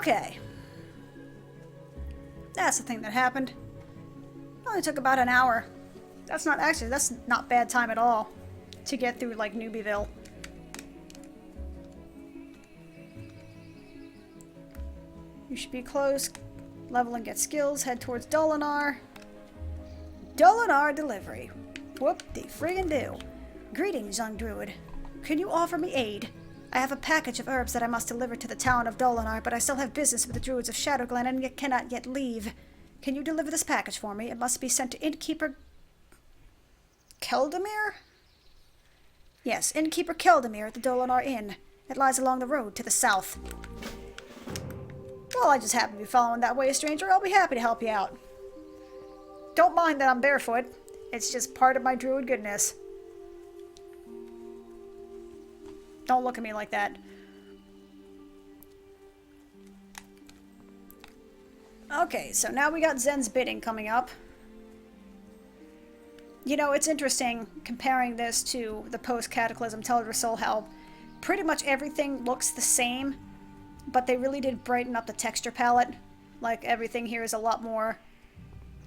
Okay. That's the thing that happened. Only took about an hour. That's not bad time at all to get through, like, Newbieville. You should be close. Level and get skills. Head towards Dolinar. Dolinar delivery. Whoop-de-friggin' do. Greetings, young druid. Can you offer me aid? I have a package of herbs that I must deliver to the town of Dolinar, but I still have business with the druids of Shadowglen and yet cannot yet leave. Can you deliver this package for me? It must be sent to Innkeeper Keldamir? Yes, Innkeeper Keldamir at the Dolinar Inn. It lies along the road to the south. Well, I just happen to be following that way, stranger. I'll be happy to help you out. Don't mind that I'm barefoot. It's just part of my druid goodness. Don't look at me like that. Okay, so now we got Zen's bidding coming up. You know, it's interesting comparing this to the post-Cataclysm Teldrassil, how pretty much everything looks the same, but they really did brighten up the texture palette. Like, everything here is a lot more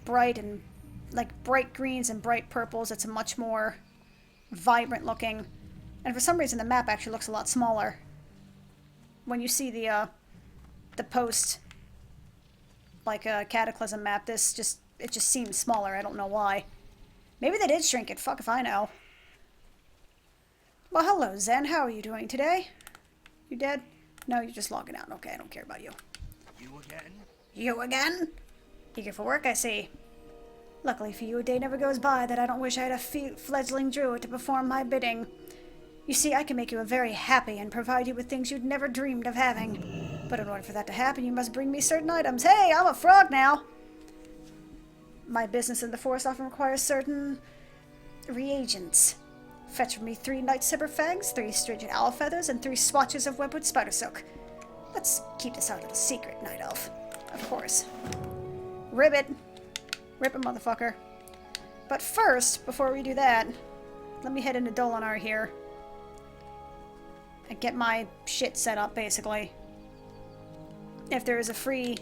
bright and, like, bright greens and bright purples. It's a much more vibrant looking. And for some reason, the map actually looks a lot smaller. When you see the post, like, Cataclysm map, it just seems smaller. I don't know why. Maybe they did shrink it. Fuck if I know. Well, hello, Zen. How are you doing today? You dead? No, you're just logging out. Okay, I don't care about you. You again? You again? Eager for work, I see. Luckily for you, a day never goes by that I don't wish I had a fledgling druid to perform my bidding. You see, I can make you very happy and provide you with things you'd never dreamed of having. But in order for that to happen, you must bring me certain items. Hey, I'm a frog now! My business in the forest often requires certain reagents. Fetch for me 3 night sipper fangs, 3 stringent owl feathers, and 3 swatches of webwood spider silk. Let's keep this our little secret, Night Elf. Of course. Ribbit. Rip it, motherfucker. But first, before we do that, let me head into Dolinar here. And get my shit set up, basically. If there is a free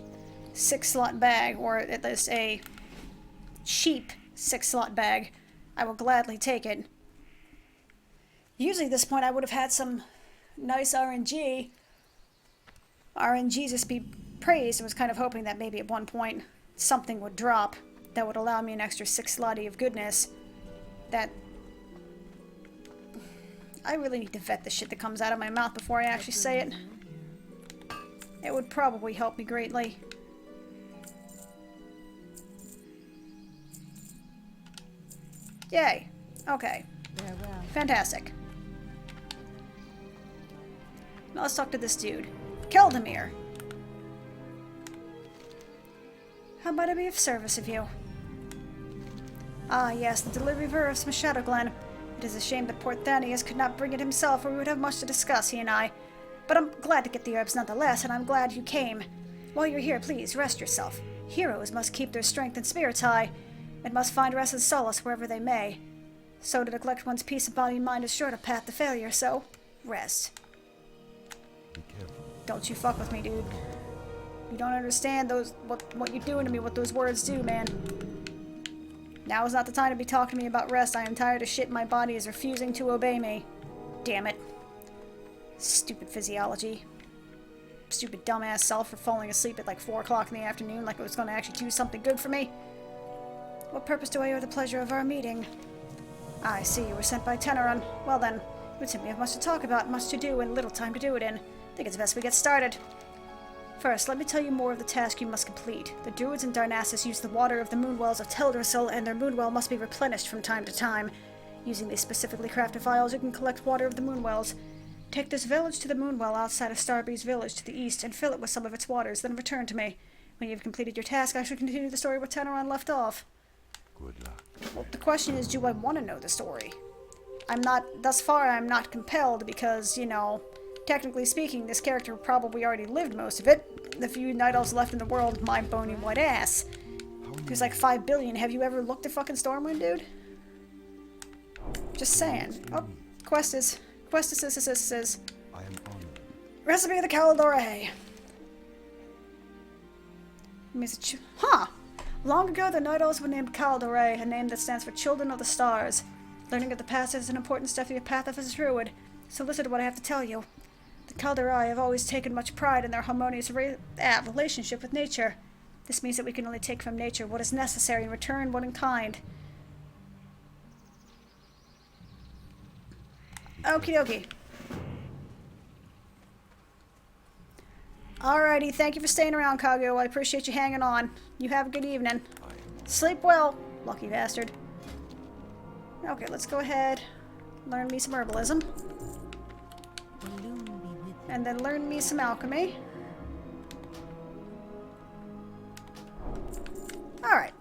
6-slot bag, or at least a cheap 6-slot bag, I will gladly take it. Usually at this point I would have had some nice RNG. RNG just be praised. I was kind of hoping that maybe at one point something would drop that would allow me an extra 6-slotty of goodness. That I really need to vet the shit that comes out of my mouth before I actually say it. It would probably help me greatly. Yay. Okay. Fantastic. Now let's talk to this dude. Keldamir. How might I be of service of you? Ah, yes, the delivery of herbs from Shadowglen. It is a shame that poor Thanius could not bring it himself, or we would have much to discuss, he and I. But I'm glad to get the herbs nonetheless, and I'm glad you came. While you're here, please, rest yourself. Heroes must keep their strength and spirits high, and must find rest and solace wherever they may. So to neglect one's peace of body and mind is short a path to failure, so rest. Be careful. Don't you fuck with me, dude. You don't understand what you're doing to me, what those words do, man. Now is not the time to be talking to me about rest. I am tired of shit. My body is refusing to obey me. Damn it. Stupid physiology. Stupid dumbass self for falling asleep at like 4 o'clock in the afternoon like it was going to actually do something good for me. What purpose do I owe the pleasure of our meeting? I see you were sent by Teneron. Well then, it would seem we have much to talk about, much to do, and little time to do it in. I think it's best we get started. First, let me tell you more of the task you must complete. The druids in Darnassus use the water of the moonwells of Teldrassil, and their moonwell must be replenished from time to time. Using these specifically crafted vials, you can collect water of the moonwells. Take this village to the moonwell outside of Starbreeze village to the east, and fill it with some of its waters, then return to me. When you have completed your task, I shall continue the story where Teneron left off. Good luck. Well, the question is, do I want to know the story? Thus far, I'm not compelled because, you know, technically speaking, this character probably already lived most of it. The few night elves left in the world, my bony white ass. There's like 5 billion. Have you ever looked at fucking Stormwind, dude? Just saying. Oh, quest is. I am honored. Recipe of the Caldore. Huh! Long ago, the Night Owls were named Calderay, a name that stands for Children of the Stars. Learning of the past is an important step in your path of a druid. So listen to what I have to tell you. The Calderay have always taken much pride in their harmonious relationship with nature. This means that we can only take from nature what is necessary and return what in kind. Okie dokie. Alrighty, thank you for staying around, Kaguya. I appreciate you hanging on. You have a good evening. Sleep well, lucky bastard. Okay, let's go ahead. Learn me some herbalism. And then learn me some alchemy. Alright.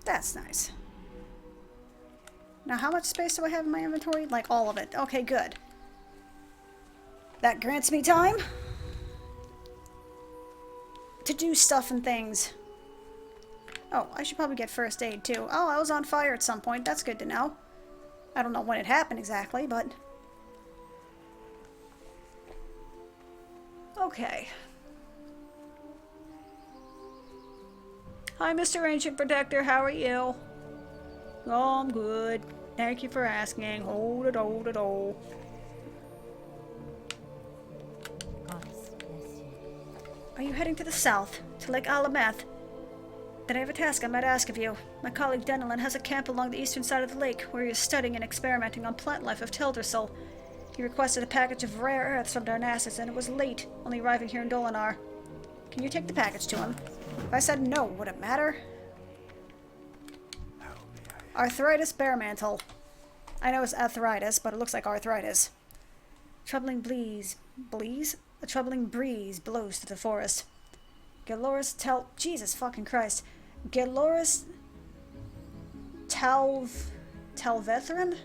That's nice. Now, how much space do I have in my inventory? Like, all of it. Okay, good. That grants me time to do stuff and things. Oh, I should probably get first aid, too. Oh, I was on fire at some point. That's good to know. I don't know when it happened exactly, but... Okay. Hi, Mr. Ancient Protector. How are you? Oh, I'm good. Thank you for asking. Hold it, hold it, hold. Are you heading to the south, to Lake Alameth? Then I have a task I might ask of you. My colleague Denelin has a camp along the eastern side of the lake, where he is studying and experimenting on plant life of Teldrassil. He requested a package of rare earths from Darnassus, and it was late, only arriving here in Dolinar. Can you take the package to him? If I said no, would it matter? Arthritis bear mantle. I know it's arthritis, but it looks like arthritis. Troubling breeze. A troubling breeze blows through the forest. Jesus fucking Christ. Galoris Talvethrin?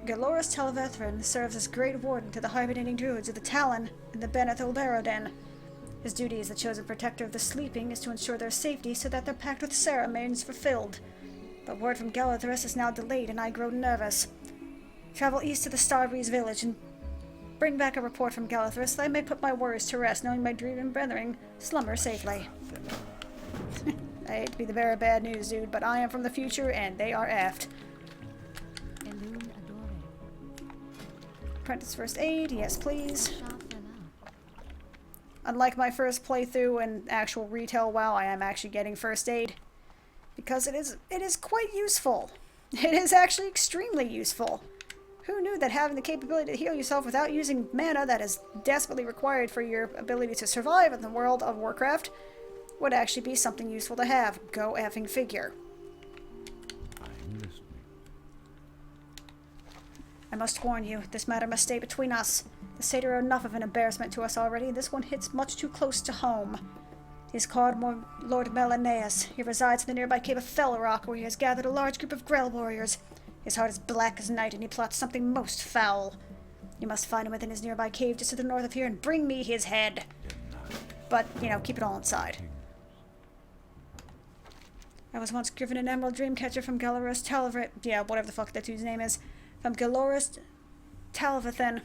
Galoris Talvethrin serves as Great Warden to the hibernating druids of the Talon in the Beneth Olberoden. His duty as the chosen protector of the sleeping is to ensure their safety so that their pact with Sarah remains fulfilled. But word from Galathrus is now delayed and I grow nervous. Travel east to the Starbreeze village and bring back a report from Galathrus that I may put my worries to rest, knowing my dreaming brethren slumber safely. I hate to be the bearer of bad news, dude, but I am from the future and they are aft. Apprentice first aid, yes please. Unlike my first playthrough in actual retail WoW, I am actually getting first aid. Because it is quite useful. It is actually extremely useful. Who knew that having the capability to heal yourself without using mana that is desperately required for your ability to survive in the world of Warcraft would actually be something useful to have. Go effing figure. I'm listening. I must warn you, this matter must stay between us. The satyr are enough of an embarrassment to us already, and this one hits much too close to home. He is called Lord Melaneus. He resides in the nearby cave of Felrock, where he has gathered a large group of Grell warriors. His heart is black as night, and he plots something most foul. You must find him within his nearby cave just to the north of here and bring me his head. But, you know, keep it all inside. I was once given an emerald dreamcatcher from Galoris Talvethrin. Yeah, whatever the fuck that dude's name is. From Galoris Talvethrin,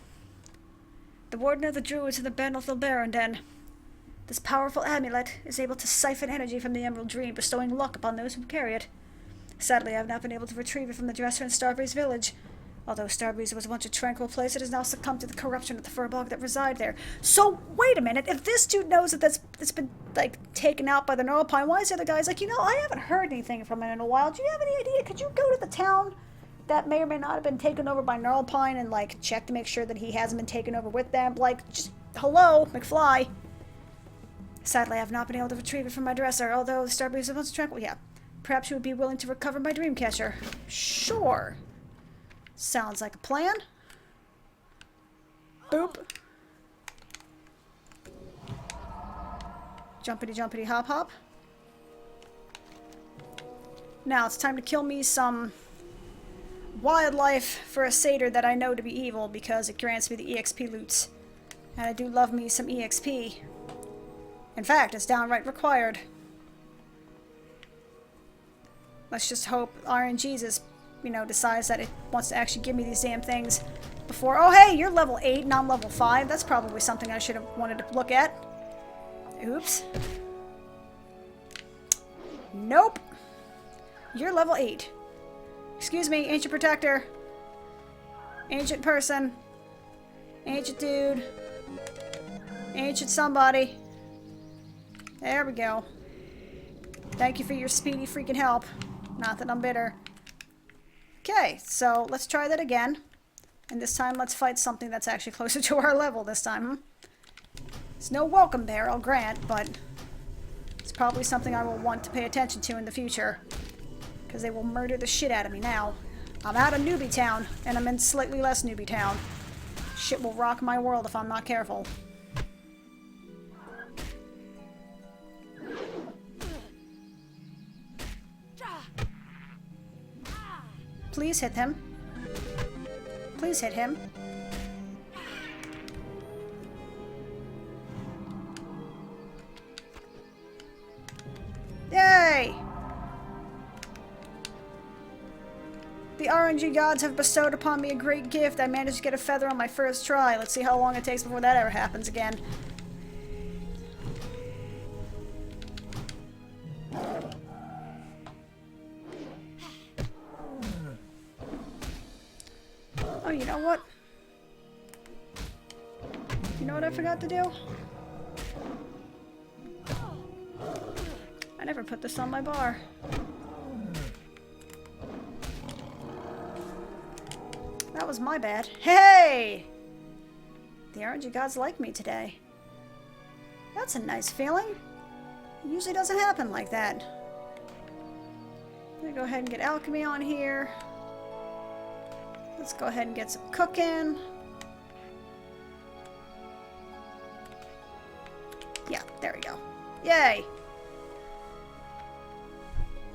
the warden of the druids of the Beneth Olberoden. This powerful amulet is able to siphon energy from the emerald dream, bestowing luck upon those who carry it. Sadly, I have not been able to retrieve it from the dresser in Starbreeze village. Although Starbreeze was once a tranquil place, it has now succumbed to the corruption of the Furbog that reside there. So, wait a minute, if this dude knows that it's been, like, taken out by the Gnarlpine, why is the other guy's like, you know, I haven't heard anything from it in a while. Do you have any idea? Could you go to the town that may or may not have been taken over by Gnarlpine and, like, check to make sure that he hasn't been taken over with them? Like, just, hello, McFly. Sadly, I have not been able to retrieve it from my dresser, although Starbreeze is once tranquil. Yeah. Perhaps you would be willing to recover my dreamcatcher. Sure. Sounds like a plan. Boop. Jumpity jumpity hop hop. Now it's time to kill me some wildlife for a satyr that I know to be evil because it grants me the EXP loots. And I do love me some EXP. In fact, it's downright required. Let's just hope RNGesus, you know, decides that it wants to actually give me these damn things. before. Oh, hey, you're level 8 and I'm level 5. That's probably something I should have wanted to look at. Oops. Nope. You're level 8. Excuse me, ancient protector. Ancient person. Ancient dude. Ancient somebody. There we go. Thank you for your speedy freaking help. Not that I'm bitter. Okay, so let's try that again. And this time let's fight something that's actually closer to our level this time. It's no welcome bear, I'll grant, but it's probably something I will want to pay attention to in the future. Because they will murder the shit out of me now. I'm out of Newbie Town, and I'm in slightly less Newbie Town. Shit will rock my world if I'm not careful. Please hit him. Please hit him. Yay! The RNG gods have bestowed upon me a great gift. I managed to get a feather on my first try. Let's see how long it takes before that ever happens again. Oh, you know what? You know what I forgot to do? I never put this on my bar. That was my bad. Hey! The RNG gods like me today. That's a nice feeling. It usually doesn't happen like that. I'm gonna go ahead and get alchemy on here. Let's go ahead and get some cooking. Yeah, there we go. Yay!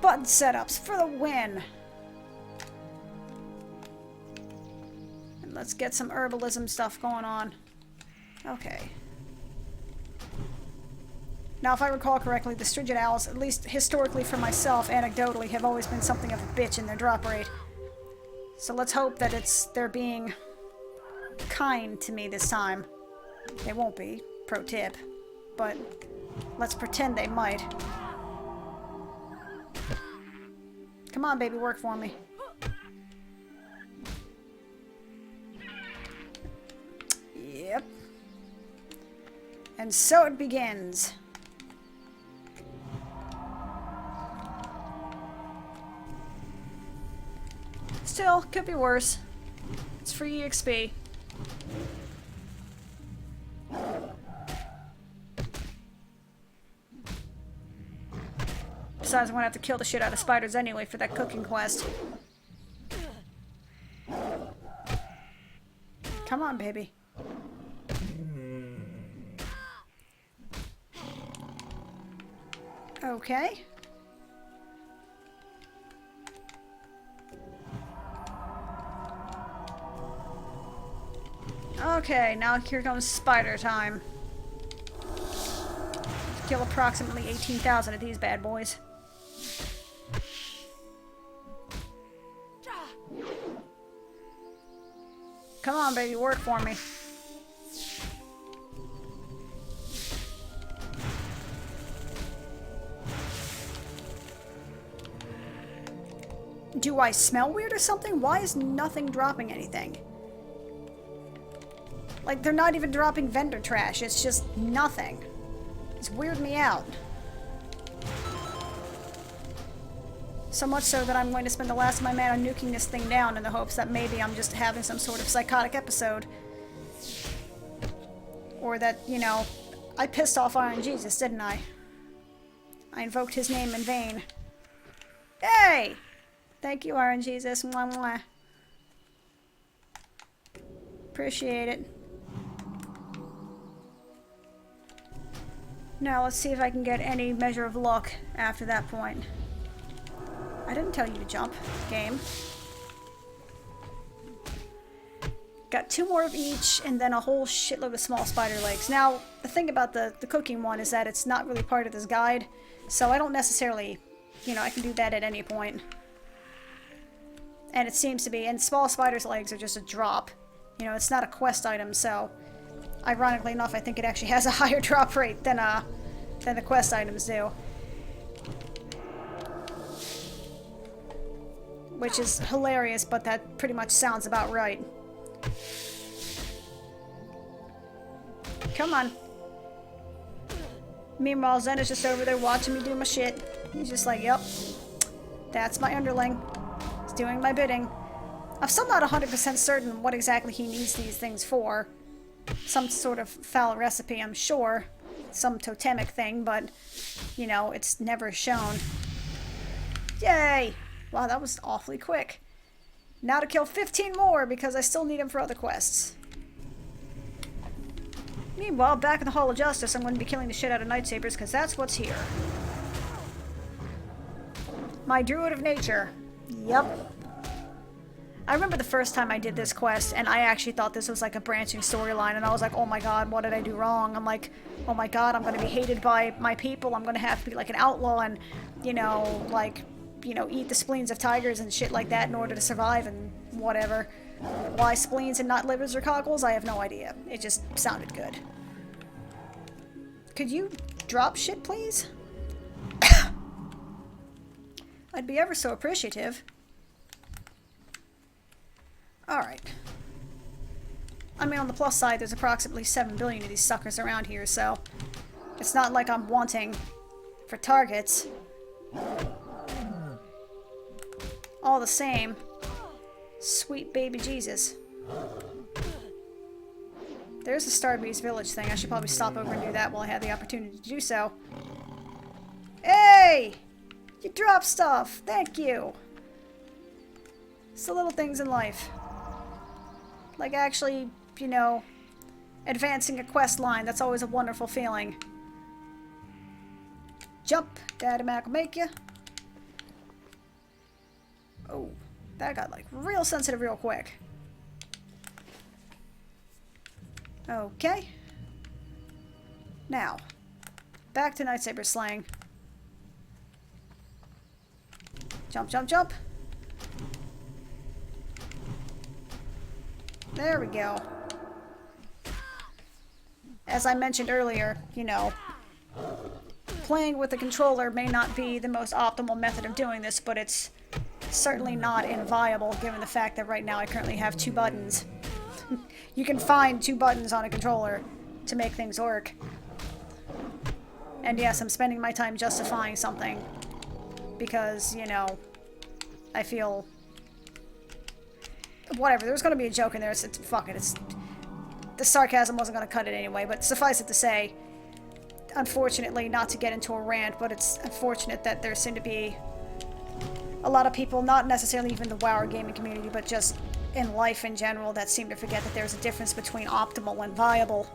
Button setups for the win! And let's get some herbalism stuff going on. Okay. Now, if I recall correctly, the Strigid Owls, at least historically for myself, anecdotally, have always been something of a bitch in their drop rate. So let's hope that they're being kind to me this time. They won't be, pro tip. But let's pretend they might. Come on, baby, work for me. Yep. And so it begins. Still, could be worse. It's free EXP. Besides, I'm gonna have to kill the shit out of spiders anyway for that cooking quest. Come on, baby. Okay. Okay, now here comes spider time. Kill approximately 18,000 of these bad boys. Come on, baby, work for me. Do I smell weird or something? Why is nothing dropping anything? Like, they're not even dropping vendor trash. It's just nothing. It's weirding me out. So much so that I'm going to spend the last of my mana nuking this thing down in the hopes that maybe I'm just having some sort of psychotic episode. Or that, you know, I pissed off RNGesus, didn't I? I invoked his name in vain. Hey! Thank you, RNGesus. Mwah mwah. Appreciate it. Now let's see if I can get any measure of luck after that point. I didn't tell you to jump, game. Got 2 more of each, and then a whole shitload of small spider legs. Now, the thing about the cooking one is that it's not really part of this guide, so I don't necessarily, you know, I can do that at any point. And it seems to be, and small spider's legs are just a drop You know, it's not a quest item, so ironically enough, I think it actually has a higher drop rate than the quest items do. Which is hilarious, but that pretty much sounds about right. Come on. Meanwhile, Zen is just over there watching me do my shit. He's just like, yep, that's my underling. He's doing my bidding. I'm still not 100% certain what exactly he needs these things for. Some sort of foul recipe, I'm sure. Some totemic thing, but, you know, it's never shown. Yay! Wow, that was awfully quick. Now to kill 15 more, because I still need them for other quests. Meanwhile, back in the Hall of Justice, I'm going to be killing the shit out of Nightsabers, because that's what's here. My Druid of Nature. Yep. I remember the first time I did this quest, and I actually thought this was like a branching storyline, and I was like, oh my god, what did I do wrong? I'm like, oh my god, I'm going to be hated by my people, I'm going to have to be like an outlaw and, you know, like, you know, eat the spleens of tigers and shit like that in order to survive and whatever. Why spleens and not livers or cockles? I have no idea. It just sounded good. Could you drop shit, please? I'd be ever so appreciative. Alright. I mean, on the plus side, there's approximately 7 billion of these suckers around here, so it's not like I'm wanting for targets. All the same, sweet baby Jesus. There's the Starbeast Village thing. I should probably stop over and do that while I have the opportunity to do so. Hey! You dropped stuff! Thank you! It's the little things in life. Like actually, you know, advancing a quest line. That's always a wonderful feeling. Jump! Daddy Mac will make you. Oh, that got like real sensitive real quick. Okay. Now, back to Nightsaber slaying. Jump, jump, jump. There we go. As I mentioned earlier, you know, playing with the controller may not be the most optimal method of doing this, but it's certainly not inviolable given the fact that right now I currently have 2 buttons. You can find 2 buttons on a controller to make things work. And yes, I'm spending my time justifying something because, you know, I feel... Whatever, there's gonna be a joke in there, fuck it, it's... The sarcasm wasn't gonna cut it anyway, but suffice it to say, unfortunately, not to get into a rant, but it's unfortunate that there seem to be a lot of people, not necessarily even the WoW gaming community, but just in life in general, that seem to forget that there's a difference between optimal and viable.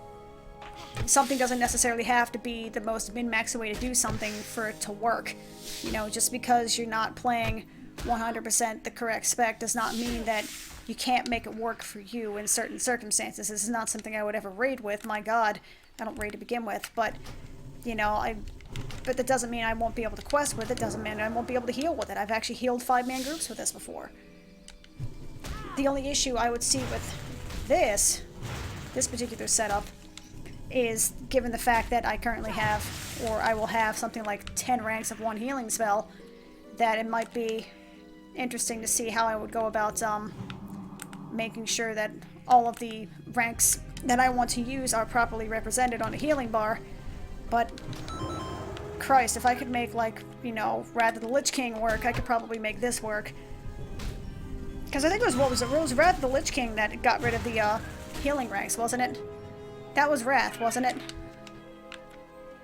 Something doesn't necessarily have to be the most min-max way to do something for it to work. You know, just because you're not playing 100% the correct spec does not mean that you can't make it work for you in certain circumstances. This is not something I would ever raid with, my god. I don't raid to begin with, but, you know, but that doesn't mean I won't be able to quest with it, doesn't mean I won't be able to heal with it. I've actually healed 5-man groups with this before. The only issue I would see with this particular setup, is given the fact that I currently have, or I will have something like 10 ranks of 1 healing spell, that it might be interesting to see how I would go about making sure that all of the ranks that I want to use are properly represented on a healing bar. But Christ, if I could make, like, you know, Wrath of the Lich King work, I could probably make this work. Because I think it was, what was it? It was Wrath of the Lich King that got rid of the healing ranks, wasn't it? That was Wrath, wasn't it?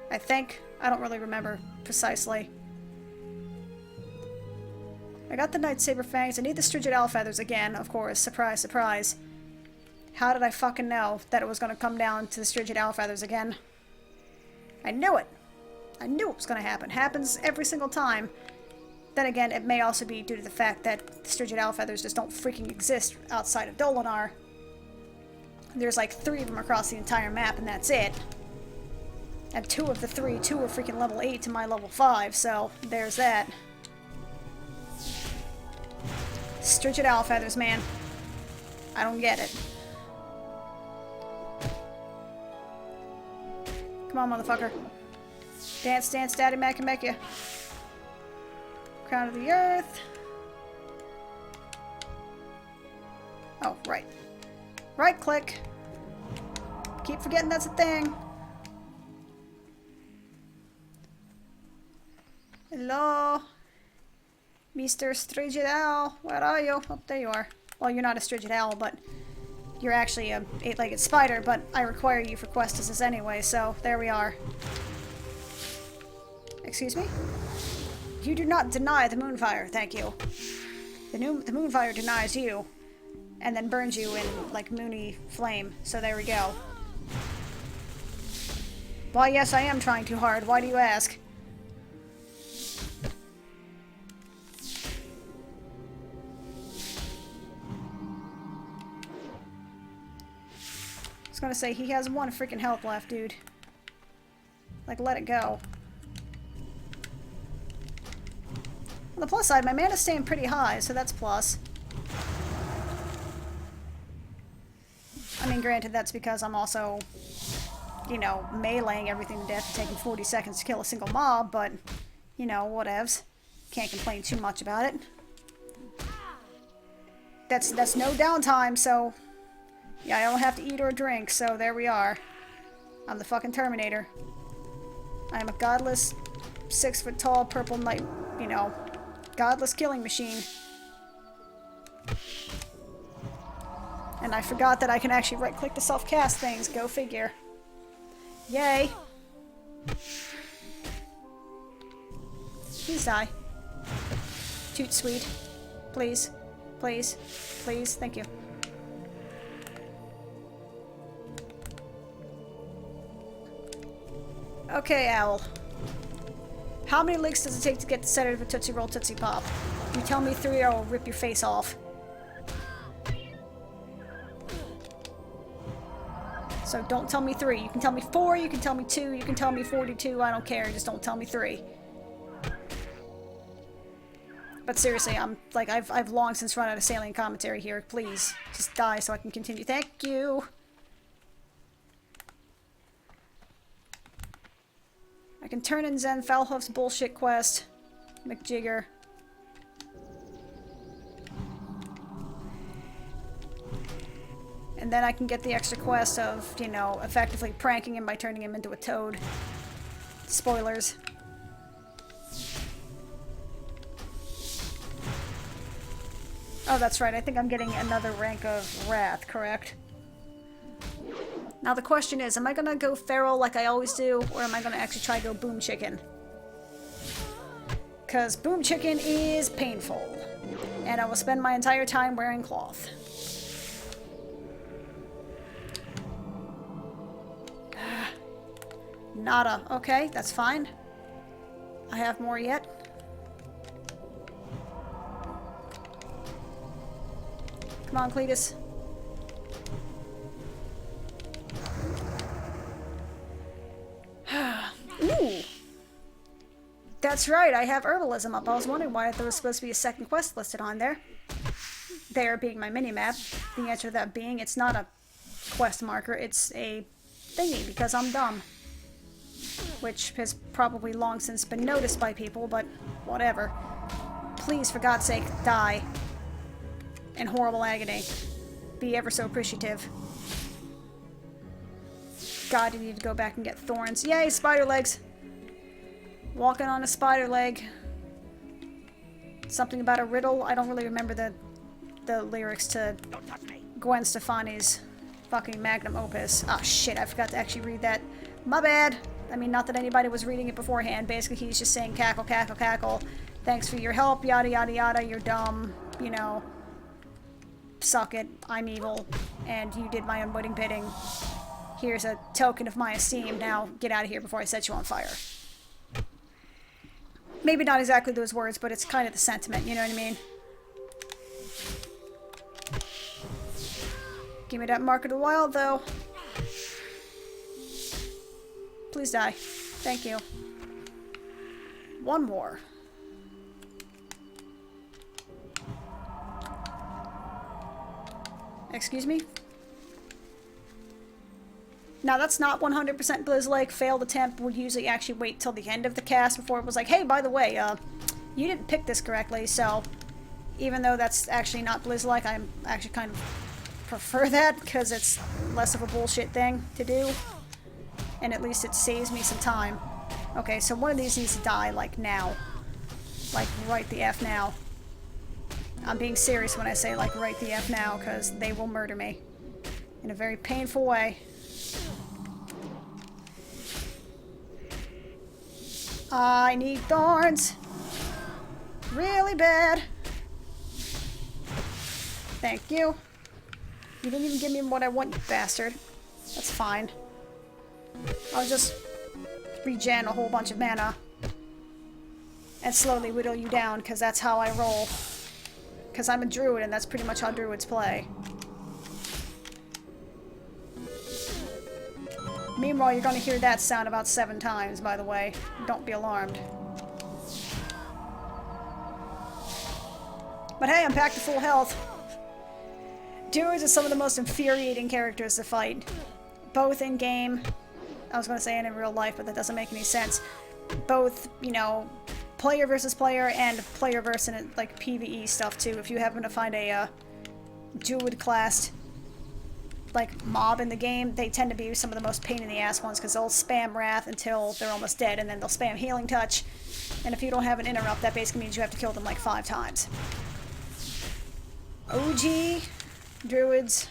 I think. I don't really remember precisely. I got the Nightsaber Fangs. I need the Strigid Owl Feathers again, of course. Surprise, surprise. How did I fucking know that it was going to come down to the Strigid Owl Feathers again? I knew it! I knew it was going to happen. Happens every single time. Then again, it may also be due to the fact that the Strigid Owl Feathers just don't freaking exist outside of Dolinar. There's like 3 of them across the entire map, and that's it. And 2 of the 3, 2 are freaking level 8 to my level 5, so there's that. Strigid Owl Feathers, man. I don't get it. Come on, motherfucker. Dance, dance, daddy, make ya. Crown of the earth. Oh, right. Right click. Keep forgetting that's a thing. Hello? Mr. Strigid Owl. Where are you? Oh, there you are. Well, you're not a Strigid Owl, but you're actually a 8-legged spider, but I require you for Questuses anyway, so there we are. Excuse me? You do not deny the Moonfire, thank you. The Moonfire denies you, and then burns you in, like, moony flame, so there we go. Why, yes, I am trying too hard. Why do you ask? I was gonna say, he has 1 freaking health left, dude. Like, let it go. On the plus side, my mana's staying pretty high, so that's plus. I mean, granted, that's because I'm also, you know, meleeing everything to death, taking 40 seconds to kill a single mob, but, you know, whatevs. Can't complain too much about it. That's no downtime, so... Yeah, I don't have to eat or drink, so there we are. I'm the fucking Terminator. I am a godless, 6-foot-tall, purple knight, you know, godless killing machine. And I forgot that I can actually right-click to self-cast things. Go figure. Yay. Please die. Toot sweet. Please. Please. Please. Thank you. Okay, Owl. How many licks does it take to get the center of a Tootsie Roll Tootsie Pop? You tell me 3 or I'll rip your face off. So don't tell me 3. You can tell me 4, you can tell me 2, you can tell me 42, I don't care, just don't tell me 3. But seriously, I've long since run out of salient commentary here. Please, just die so I can continue. Thank you! I can turn in Zen Falhoof's bullshit quest. McJigger. And then I can get the extra quest of, you know, effectively pranking him by turning him into a toad. Spoilers. Oh, that's right. I think I'm getting another rank of Wrath, correct? Now the question is, am I gonna go feral like I always do, or am I gonna actually try to go boom chicken? Because boom chicken is painful. And I will spend my entire time wearing cloth. Nada. Okay, that's fine. I have more yet. Come on, Cletus. Ooh! That's right, I have herbalism up. I was wondering why there was supposed to be a second quest listed on there. There being my minimap. The answer to that being, it's not a quest marker, it's a thingy, because I'm dumb. Which has probably long since been noticed by people, but whatever. Please, for God's sake, die. In horrible agony. Be ever so appreciative. God, you need to go back and get thorns. Yay, spider legs! Walking on a spider leg. Something about a riddle. I don't really remember the lyrics to Gwen Stefani's fucking magnum opus. Ah, shit, I forgot to actually read that. My bad! I mean, not that anybody was reading it beforehand. Basically, he's just saying cackle, cackle, cackle. Thanks for your help, yada, yada, yada. You're dumb. You know. Suck it. I'm evil. And you did my unwitting bidding. Here's a token of my esteem. Now, get out of here before I set you on fire. Maybe not exactly those words, but it's kind of the sentiment, you know what I mean? Give me that Mark of the Wild, though. Please die. Thank you. One more. Excuse me? Now, that's not 100% Blizz-like. Failed attempt would usually actually wait till the end of the cast before it was like, hey, by the way, you didn't pick this correctly, so even though that's actually not Blizz-like, I'm actually kind of prefer that because it's less of a bullshit thing to do, and at least it saves me some time. Okay, so one of these needs to die, like, now. Like, right the F now. I'm being serious when I say, like, right the F now, because they will murder me. In a very painful way. I need thorns. Really bad. Thank you. You didn't even give me what I want, you bastard. That's fine. I'll just regen a whole bunch of mana. And slowly whittle you down, because that's how I roll. Because I'm a druid, and that's pretty much how druids play. Meanwhile, you're going to hear that sound about 7 times, by the way. Don't be alarmed. But hey, I'm back to full health. Druids are some of the most infuriating characters to fight. Both in-game, I was going to say and in real life, but that doesn't make any sense. Both, you know, player versus player and player versus, like, PvE stuff, too. If you happen to find a druid-classed, like, mob in the game, they tend to be some of the most pain-in-the-ass ones, because they'll spam Wrath until they're almost dead, and then they'll spam Healing Touch, and if you don't have an interrupt, that basically means you have to kill them, like, 5 times. OG druids,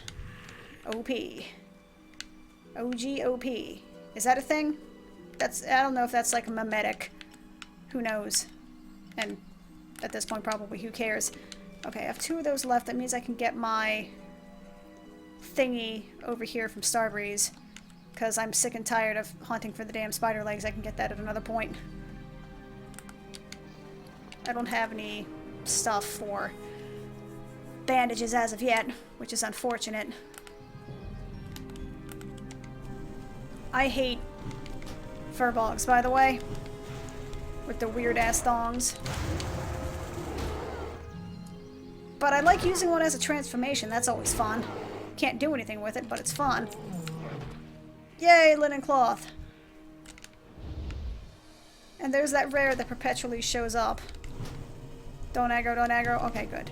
OP. OG OP. Is that a thing? I don't know if that's, like, a memetic. Who knows? And at this point, probably, who cares? Okay, I have 2 of those left. That means I can get my thingy over here from Starbreeze, because I'm sick and tired of hunting for the damn spider legs. I can get that at another point. I don't have any stuff for bandages as of yet, which is unfortunate. I hate furbolgs, by the way, with the weird-ass thongs. But I like using one as a transformation. That's always fun. Can't do anything with it, but it's fun. Yay, linen cloth. And there's that rare that perpetually shows up. Don't aggro, don't aggro. Okay, good.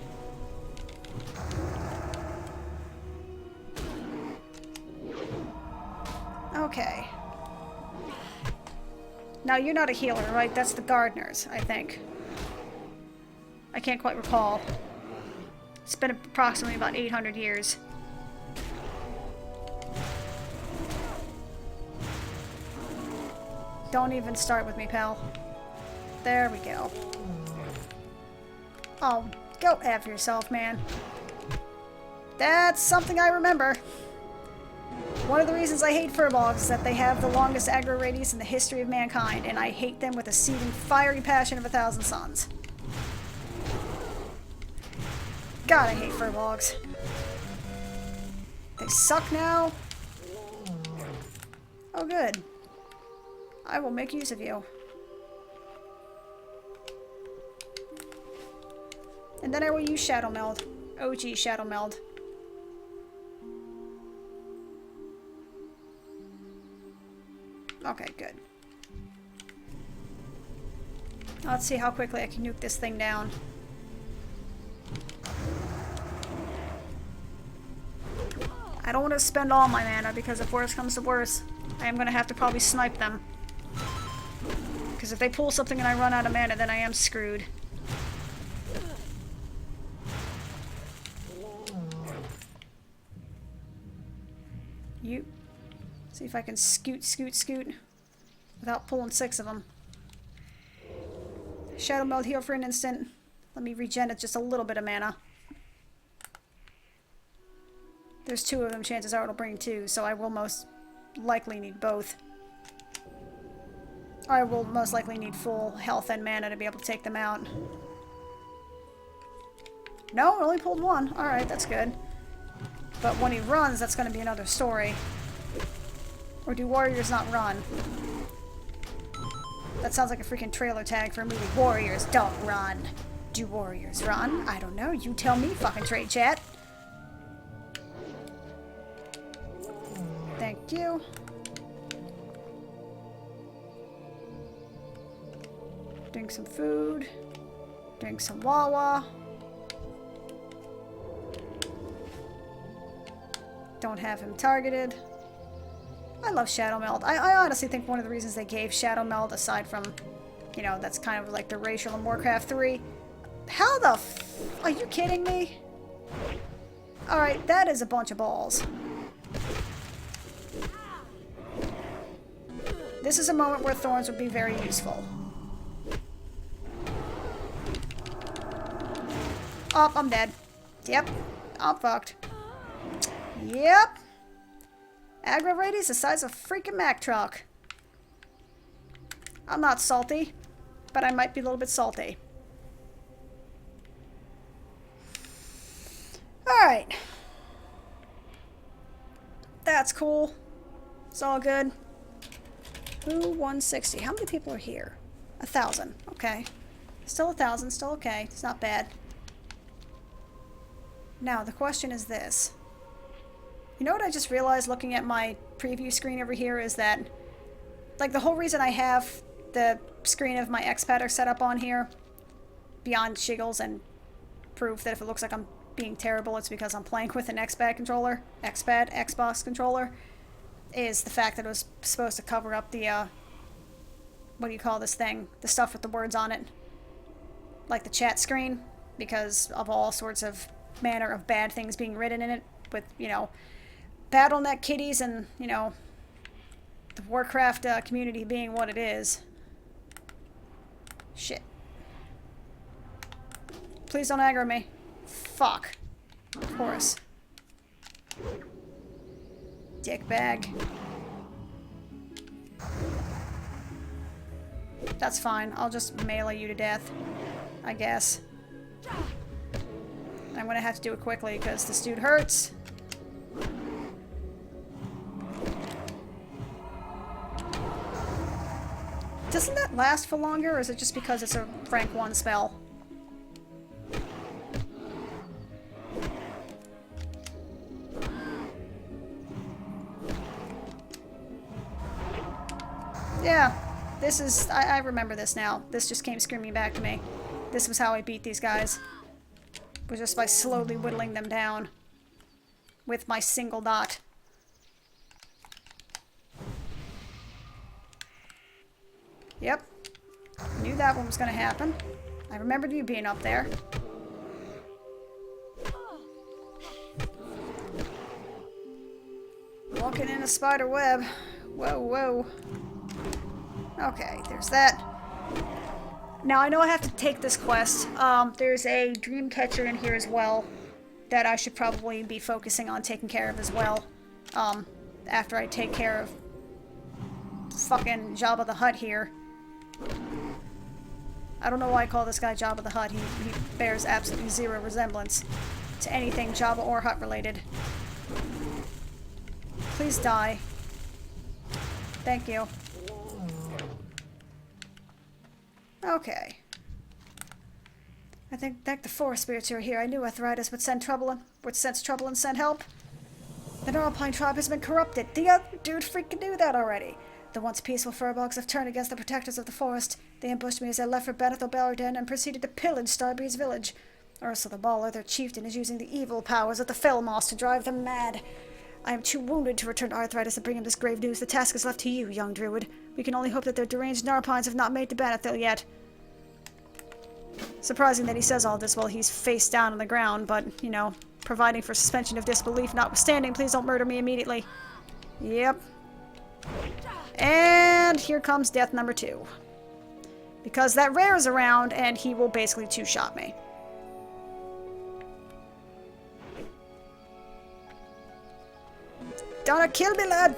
Okay. Now, you're not a healer, right? That's the gardeners, I think. I can't quite recall. It's been approximately about 800 years. Don't even start with me, pal. There we go. Oh, go F yourself, man. That's something I remember. One of the reasons I hate furbolgs is that they have the longest aggro radius in the history of mankind, and I hate them with a seething, fiery passion of 1,000 suns. God, I hate furbolgs. They suck now. Oh, good. I will make use of you. And then I will use Shadow Meld. OG Shadow Meld. Okay, good. Let's see how quickly I can nuke this thing down. I don't want to spend all my mana because if worse comes to worse, I am going to have to probably snipe them. Because if they pull something and I run out of mana, then I am screwed. You. See if I can scoot without pulling 6 of them. Shadow Meld heal for an instant. Let me regen it just a little bit of mana. There's 2 of them, chances are it'll bring 2, so I will most likely need both. I will most likely need full health and mana to be able to take them out. No, I only pulled 1. Alright, that's good. But when he runs, that's going to be another story. Or do warriors not run? That sounds like a freaking trailer tag for a movie. Warriors don't run. Do warriors run? I don't know. You tell me, fucking trade chat. Thank you. Drink some food. Drink some Wawa. Don't have him targeted. I love Shadow Meld. I honestly think one of the reasons they gave Shadow Meld, aside from, you know, that's kind of like the racial in Warcraft 3. How the are you kidding me? Alright, that is a bunch of balls. This is a moment where thorns would be very useful. Oh, I'm dead. Yep. I'm fucked. Yep. Aggro radius the size of a freaking Mack truck. I'm not salty, but I might be a little bit salty. Alright. That's cool. It's all good. Ooh, 160. How many people are here? 1,000. Okay. Still 1,000. Still okay. It's not bad. Now, the question is this. You know what I just realized looking at my preview screen over here is that, like, the whole reason I have the screen of my X-Pad set up on here, beyond shiggles and proof that if it looks like I'm being terrible, it's because I'm playing with an X-Pad controller, Xbox controller, is the fact that it was supposed to cover up the, what do you call this thing? The stuff with the words on it. Like the chat screen, because of all sorts of manner of bad things being written in it, with, you know, Battle.net kitties and, you know, the Warcraft community being what it is. Shit. Please don't aggro me. Fuck. Of course. Dickbag. That's fine. I'll just melee you to death, I guess. I'm gonna have to do it quickly because this dude hurts. Doesn't that last for longer, or is it just because it's a rank 1 spell? Yeah, this is... I remember this now. This just came screaming back to me. This was how I beat these guys. Was just by slowly whittling them down with my single dot. Yep. Knew that one was gonna happen. I remembered you being up there. Walking in a spider web. Whoa, whoa. Okay, there's that. Now, I know I have to take this quest. There's a dream catcher in here as well that I should probably be focusing on taking care of as well. After I take care of fucking Jabba the Hutt here. I don't know why I call this guy Jabba the Hutt. He bears absolutely zero resemblance to anything Jabba or Hutt related. Please die. Thank you. Okay. I think that the forest spirits are here. I knew arthritis would sense trouble and send help. The Naralpine tribe has been corrupted. The other dude freaking knew that already. The once peaceful furbolgs have turned against the protectors of the forest. They ambushed me as I left for Benethil Bellarden and proceeded to pillage Starbreeze village. Ursula the Baller, their chieftain, is using the evil powers of the Fellmoss to drive them mad. I am too wounded to return to Arthritis and bring him this grave news. The task is left to you, young druid. We can only hope that their deranged Narpines have not made to Benethil yet. Surprising that he says all this while he's face down on the ground, but, you know, providing for suspension of disbelief notwithstanding, please don't murder me immediately. Yep. And here comes death number 2. Because that rare is around, and he will basically two-shot me. Don't kill me, lad!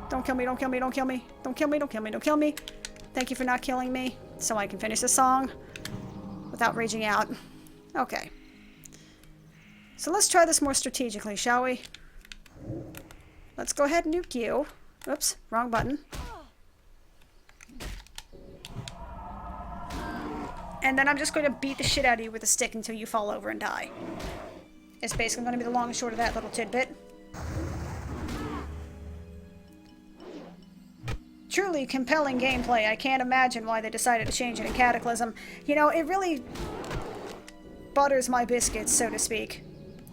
Don't kill me, don't kill me, don't kill me. Don't kill me, don't kill me, don't kill me. Thank you for not killing me, so I can finish the song without raging out. Okay. So let's try this more strategically, shall we? Let's go ahead and nuke you. Oops, wrong button. And then I'm just going to beat the shit out of you with a stick until you fall over and die. It's basically going to be the long and short of that little tidbit. truly compelling gameplay. I can't imagine why they decided to change it in Cataclysm. You know, it really butters my biscuits, so to speak.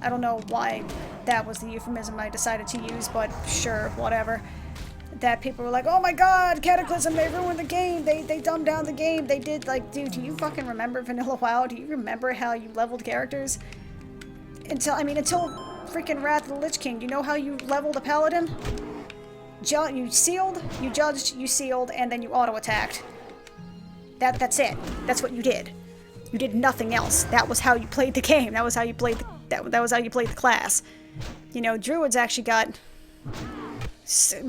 I don't know why that was the euphemism I decided to use, but sure, whatever. That people were like, oh my god, Cataclysm, they ruined the game, they dumbed down the game, they did, like, dude, do you fucking remember Vanilla WoW? Do you remember how you leveled characters? Until freaking Wrath of the Lich King, do you know how you leveled a paladin? You sealed, you judged, you sealed, and then you auto-attacked. That's it. That's what you did. You did nothing else. That was how you played the game. That was how you played that was how you played the class. You know, druids actually got,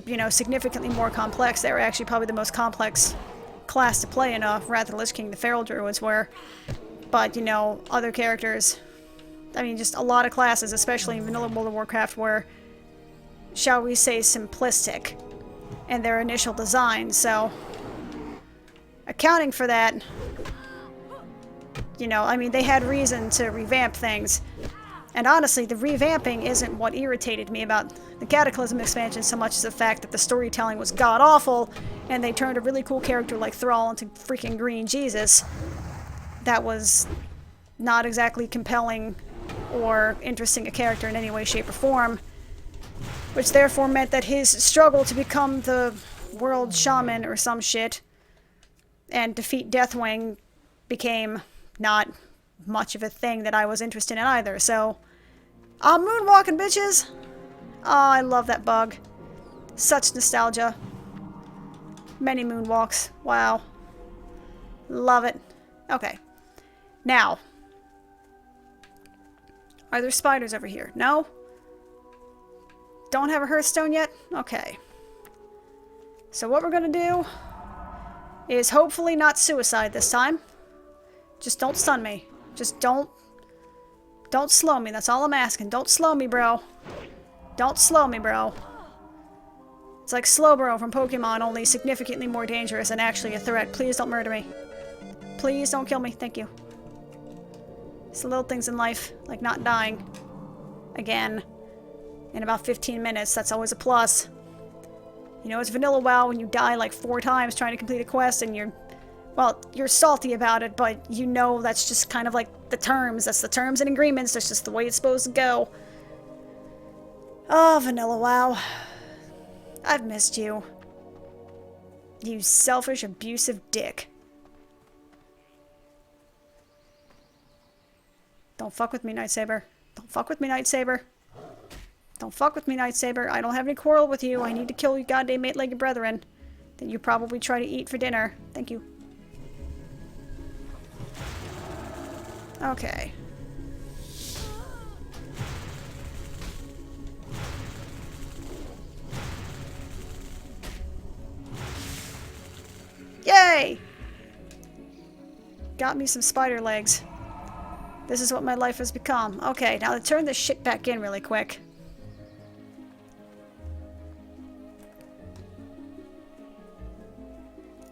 you know, significantly more complex. They were actually probably the most complex class to play in Wrath of the Lich King, the feral druids were. But, you know, other characters, I mean, just a lot of classes, especially in vanilla World of Warcraft, were, shall we say, simplistic in their initial design. So, accounting for that, you know, I mean, they had reason to revamp things. And honestly, the revamping isn't what irritated me about the Cataclysm expansion so much as the fact that the storytelling was god-awful, and they turned a really cool character like Thrall into freaking Green Jesus. That was not exactly compelling or interesting a character in any way, shape, or form, which therefore meant that his struggle to become the world shaman or some shit and defeat Deathwing became not much of a thing that I was interested in either. So, I'm moonwalking, bitches! Oh, I love that bug. Such nostalgia. Many moonwalks. Wow. Love it. Okay. Now, are there spiders over here? No? Don't have a Hearthstone yet? Okay. So what we're gonna do is hopefully not suicide this time. Just don't stun me. Just don't slow me. That's all I'm asking. Don't slow me, bro. Don't slow me, bro. It's like Slowbro from Pokemon, only significantly more dangerous and actually a threat. Please don't murder me. Please don't kill me. Thank you. It's the little things in life, like not dying. Again. In about 15 minutes. That's always a plus. You know, it's vanilla WoW when you die like 4 times trying to complete a quest and you're, well, you're salty about it, but you know that's just kind of like the terms. That's the terms and agreements. That's just the way it's supposed to go. Oh, vanilla WoW. I've missed you. You selfish, abusive dick. Don't fuck with me, Nightsaber. Don't fuck with me, Nightsaber. Don't fuck with me, Nightsaber. I don't have any quarrel with you. I need to kill you goddamn eight-legged brethren that you probably try to eat for dinner. Thank you. Okay. Yay! Got me some spider legs. This is what my life has become. Okay, now to turn this shit back in really quick.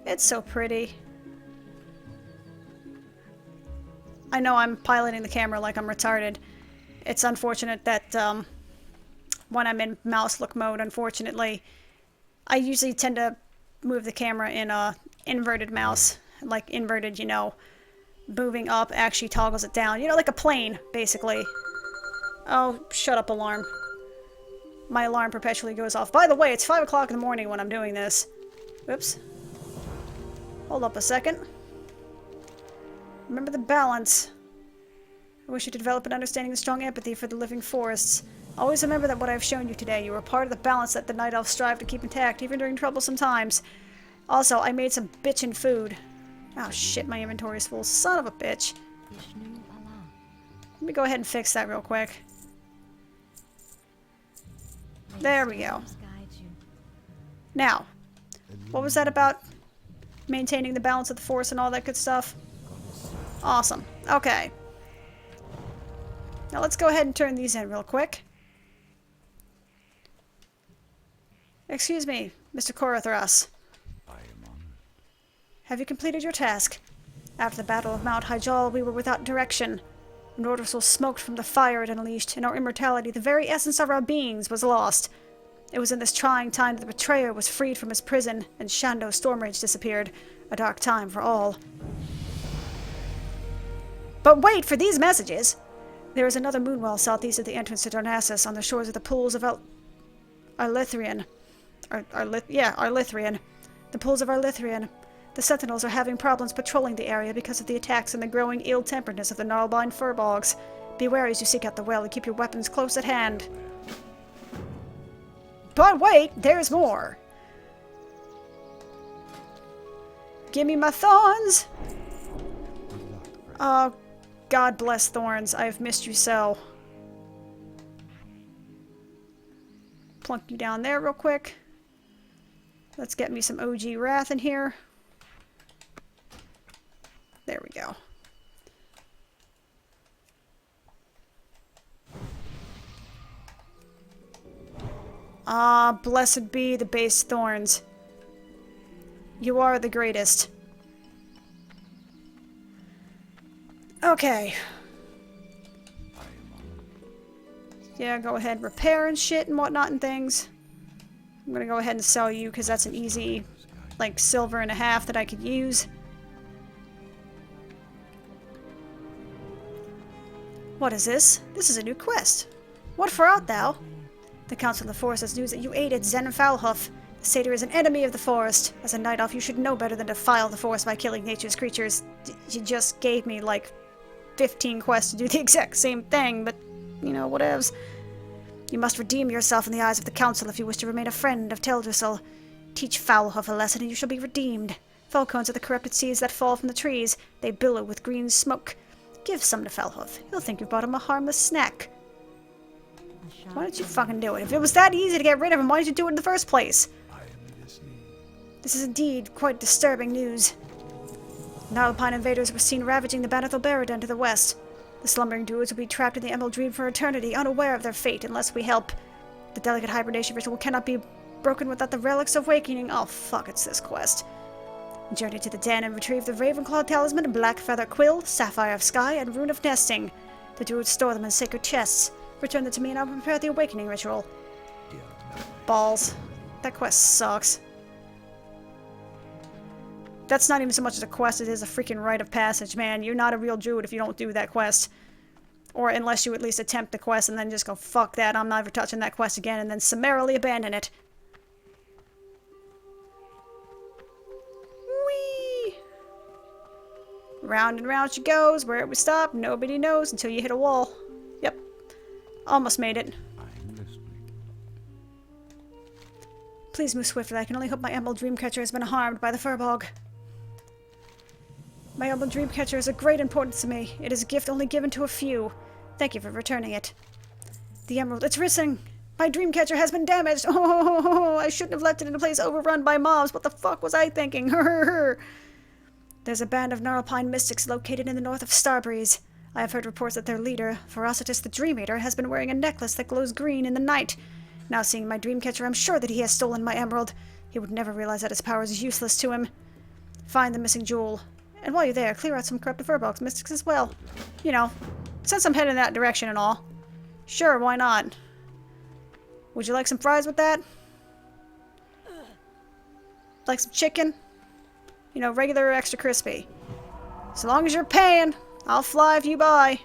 It's so pretty. I know I'm piloting the camera like I'm retarded. It's unfortunate that when I'm in mouse look mode, unfortunately, I usually tend to move the camera in a inverted mouse. Like inverted, you know, moving up actually toggles it down. You know, like a plane, basically. Oh, shut up, alarm. My alarm perpetually goes off. By the way, it's 5 o'clock in the morning when I'm doing this. Whoops. Hold up a second. Remember the balance. I wish you to develop an understanding and strong empathy for the living forests. Always remember that what I have shown you today, you are part of the balance that the Night Elves strive to keep intact, even during troublesome times. Also, I made some bitchin' food. Oh shit, my inventory is full. Son of a bitch. Let me go ahead and fix that real quick. There we go. Now, what was that about? Maintaining the balance of the force and all that good stuff? Awesome. Okay. Now let's go ahead and turn these in real quick. Excuse me, Mr. Korathras. I am honored. Have you completed your task? After the Battle of Mount Hyjal, we were without direction. Nordosul smoked from the fire it unleashed, and our immortality, the very essence of our beings, was lost. It was in this trying time that the betrayer was freed from his prison and Shando Stormrage disappeared. A dark time for all. But wait for these messages! There is another moonwell southeast of the entrance to Darnassus on the shores of the pools of Arlithrian. Arlithrian. The pools of Arlithrian. The Sentinels are having problems patrolling the area because of the attacks and the growing ill-temperedness of the gnarlbine furbolgs. Beware as you seek out the well and keep your weapons close at hand. But wait, there's more! Give me my thorns! Oh, God bless thorns. I have missed you so. Plunk you down there real quick. Let's get me some OG Wrath in here. There we go. Ah, blessed be the base thorns. You are the greatest. Okay. Yeah, go ahead, repair and shit and whatnot and things. I'm gonna go ahead and sell you because that's an easy, like, silver and a half that I could use. What is this? This is a new quest. What for art thou? The Council of the Forest has news that you aided Zen Falhoof. The satyr is an enemy of the forest. As a night elf, you should know better than to defile the forest by killing nature's creatures. You just gave me, like, 15 quests to do the exact same thing, but, you know, whatevs. You must redeem yourself in the eyes of the Council if you wish to remain a friend of Teldrassil. Teach Falhoof a lesson and you shall be redeemed. Falcons are the corrupted seeds that fall from the trees. They billow with green smoke. Give some to Falhoof. He'll think you brought him a harmless snack. Why don't you fucking do it? If it was that easy to get rid of him, why did you do it in the first place? This is indeed quite disturbing news. Gnarlpine invaders were seen ravaging the Banathal Baradan to the west. The slumbering druids will be trapped in the Emerald Dream for eternity, unaware of their fate unless we help. The delicate hibernation ritual cannot be broken without the relics of awakening. Oh fuck, it's this quest. Journey to the den and retrieve the Ravenclaw Talisman, Black Feather Quill, Sapphire of Sky, and Rune of Nesting. The druids store them in sacred chests. Return them to me and I'll prepare the awakening ritual. Balls. That quest sucks. That's not even so much as a quest, it is a freaking rite of passage, man. You're not a real druid if you don't do that quest. Or unless you at least attempt the quest and then just go, fuck that, I'm never touching that quest again, and then summarily abandon it. Whee! Round and round she goes. Where it would stop, nobody knows until you hit a wall. Yep. Almost made it. I'm listening. Please move swiftly. I can only hope my Emerald Dreamcatcher has been harmed by the Furbolg. My Emerald Dreamcatcher is of great importance to me. It is a gift only given to a few. Thank you for returning it. The Emerald, it's missing! My Dreamcatcher has been damaged! Oh, I shouldn't have left it in a place overrun by mobs. What the fuck was I thinking? There's a band of Gnarlpine mystics located in the north of Starbreeze. I have heard reports that their leader, Ferocitus the Dream Eater, has been wearing a necklace that glows green in the night. Now seeing my Dreamcatcher, I'm sure that he has stolen my emerald. He would never realize that his power is useless to him. Find the missing jewel. And while you're there, clear out some corrupted Furbolg mystics as well. You know, since I'm heading in that direction and all. Sure, why not? Would you like some fries with that? Like some chicken? You know, regular or extra crispy. So long as you're paying, I'll fly if you buy.